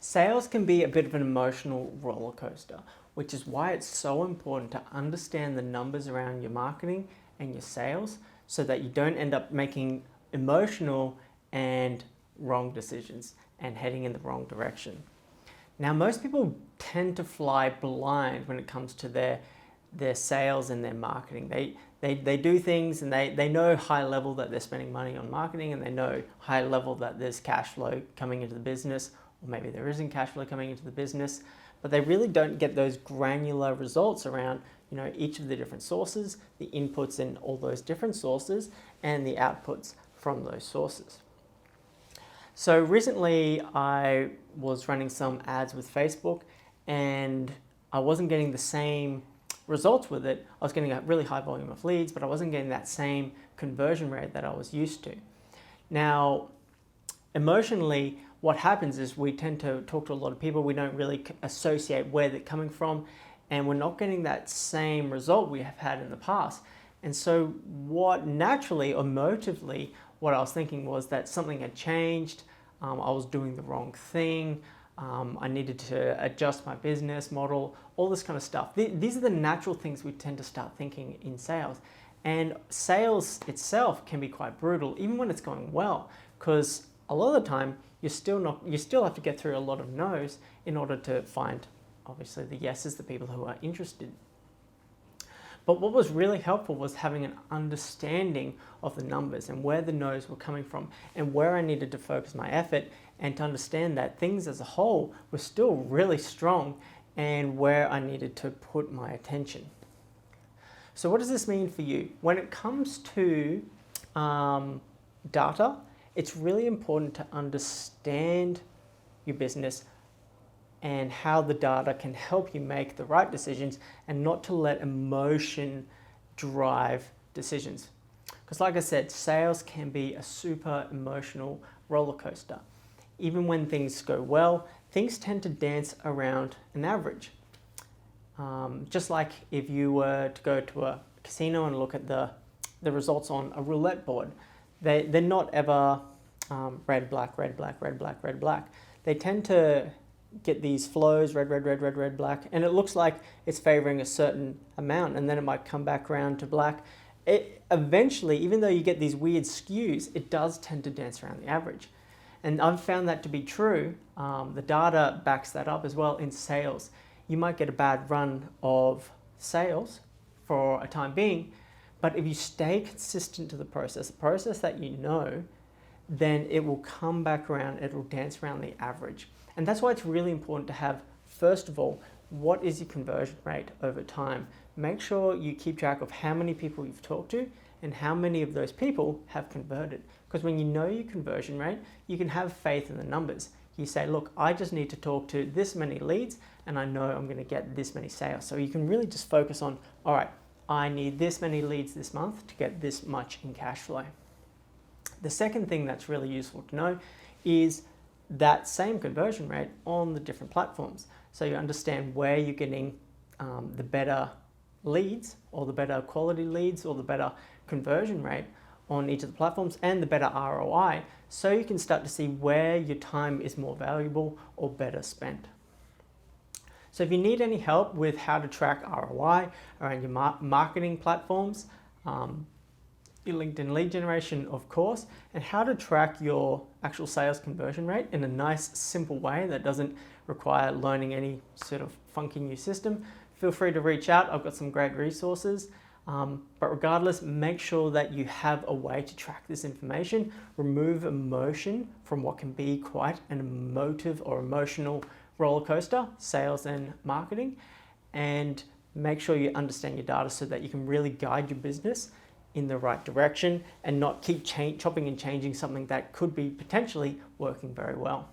Sales can be a bit of an emotional roller coaster, which is why it's so important to understand the numbers around your marketing and your sales so that you don't end up making emotional and wrong decisions and heading in the wrong direction. Now, most people tend to fly blind when it comes to their sales and their marketing. They do things and they know high level that they're spending money on marketing, and they know high level that there's cash flow coming into the business, or maybe there isn't cash flow coming into the business, but they really don't get those granular results around each of the different sources, the inputs in all those different sources, and the outputs from those sources. So recently I was running some ads with Facebook and I wasn't getting the same results with it. I was getting a really high volume of leads, but I wasn't getting that same conversion rate that I was used to. Now, emotionally, what happens is we tend to talk to a lot of people. We don't really associate where they're coming from, and we're not getting that same result we have had in the past. And so what naturally, emotively, what I was thinking was that something had changed. I was doing the wrong thing. I needed to adjust my business model, all this kind of stuff. These are the natural things we tend to start thinking in sales. And sales itself can be quite brutal, even when it's going well, because a lot of the time you still have to get through a lot of no's in order to find, obviously, the yeses, the people who are interested. But what was really helpful was having an understanding of the numbers and where the no's were coming from and where I needed to focus my effort, and to understand that things as a whole were still really strong and where I needed to put my attention. So what does this mean for you? When it comes to data, it's really important to understand your business and how the data can help you make the right decisions, and not to let emotion drive decisions. Because like I said, sales can be a super emotional roller coaster. Even when things go well, things tend to dance around an average. Just like if you were to go to a casino and look at the results on a roulette board, they're not ever red, black, red, black, red, black, red, black. They tend to get these flows, red, red, red, red, red, black, and it looks like it's favoring a certain amount, and then it might come back around to black. Eventually, even though you get these weird skews, it does tend to dance around the average. And I've found that to be true. The data backs that up as well in sales. You might get a bad run of sales for a time being, but if you stay consistent to the process that you know, then it will come back around, it will dance around the average. And that's why it's really important to have, first of all, what is your conversion rate over time? Make sure you keep track of how many people you've talked to and how many of those people have converted. Because when you know your conversion rate, you can have faith in the numbers. You say, look, I just need to talk to this many leads and I know I'm going to get this many sales. So you can really just focus on, all right, I need this many leads this month to get this much in cash flow. The second thing that's really useful to know is that same conversion rate on the different platforms. So you understand where you're getting the better leads, or the better quality leads, or the better conversion rate on each of the platforms, and the better ROI, so you can start to see where your time is more valuable or better spent. So if you need any help with how to track ROI around your marketing platforms, your LinkedIn lead generation, of course, and how to track your actual sales conversion rate in a nice, simple way that doesn't require learning any sort of funky new system, feel free to reach out. I've got some great resources. But regardless, make sure that you have a way to track this information. Remove emotion from what can be quite an emotive or emotional roller coaster, sales and marketing, and make sure you understand your data so that you can really guide your business in the right direction and not keep chopping and changing something that could be potentially working very well.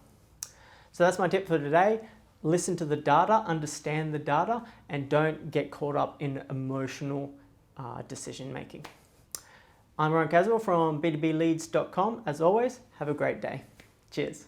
So that's my tip for today. Listen to the data, understand the data, and don't get caught up in emotional decision making. I'm Ryan Caswell from b2bleads.com. As always, have a great day. Cheers.